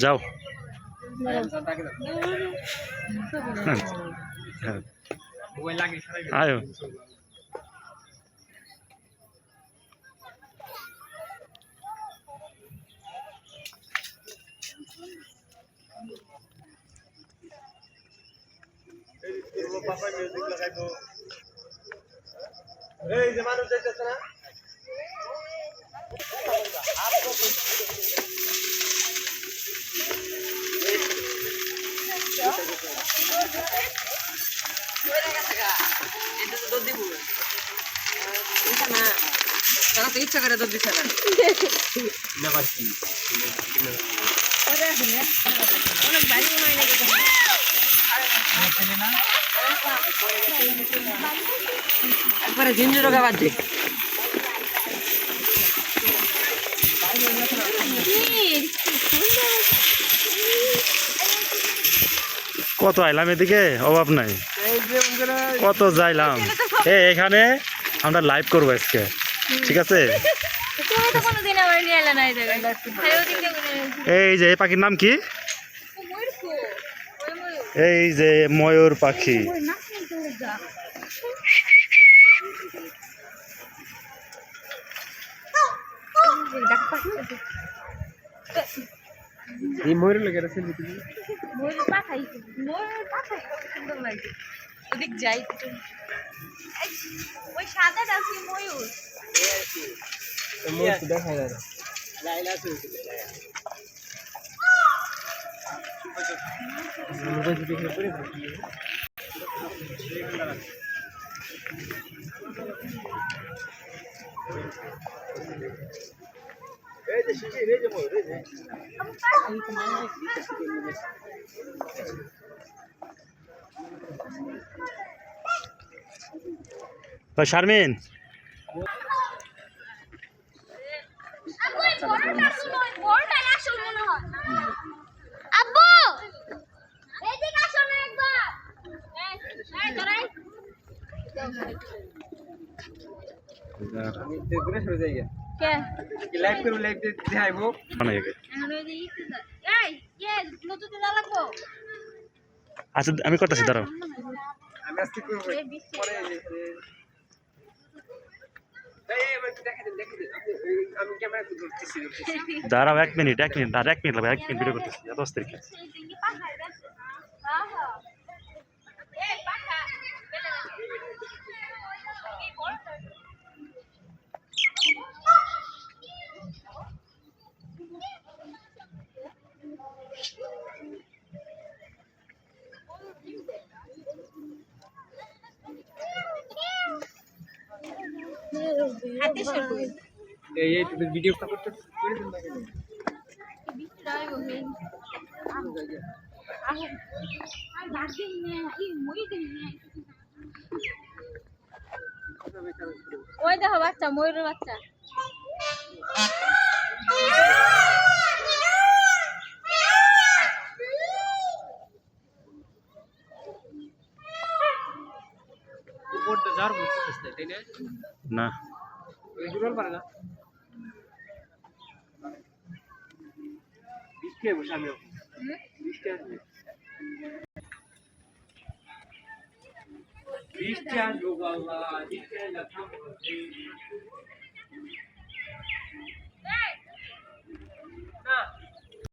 যাও আয়ো এই যে মানুষ যাইতেছে না তারা তো ইচ্ছা করে দুধ দিচ্ছে না অনেক বাড়ি মনে হয় না একবারে ঝিঞ্জুরো খাবার যে কত আইলাম এদিকে অভাব নাই কত যাইলাম এখানে আমরা লাইভ করবো আজকে ঠিক আছে এই যে এই পাখির নাম কি এই যে ময়ূর পাখি এই ময়ূর লেগে আছে ময়ূর পাখাই সুন্দর লাগে ওদিক যাই ওই সাদাটা কি ময়ূর ময়ূর দেখা যায় না লাইলা আছে এই যে শিশি রে যে ময়ূর রে তো শারমিন আব্বু এদিকে আসো না একবার এই ধরাই আমি দেখরে সরে যাই কে কি লাইভ করব লাইভ দেখাইবো মানে কি এখন ওই যে এই ব্লুটুথে দা লাগবো আচ্ছা আমি করতেছি দাঁড়াও আমি আজকে করব পরে আমি ক্যামেরা করতেছি দাঁড়াও 1 মিনিট আর 1 মিনিট লাগবে 1 মিনিট ভিডিও করতেছি এত অস্থির কি এই এই তুমি ভিডিও করতে করে দেন না কেন ওই দেখো বাচ্চা ময়ূরের বাচ্চা উপরটা যার বলতে তাই না না রেগুলার পারে না বৃষ্টি হবে সামনে বৃষ্টি আসবে বৃষ্টি আসবে বাবা বৃষ্টি আসবে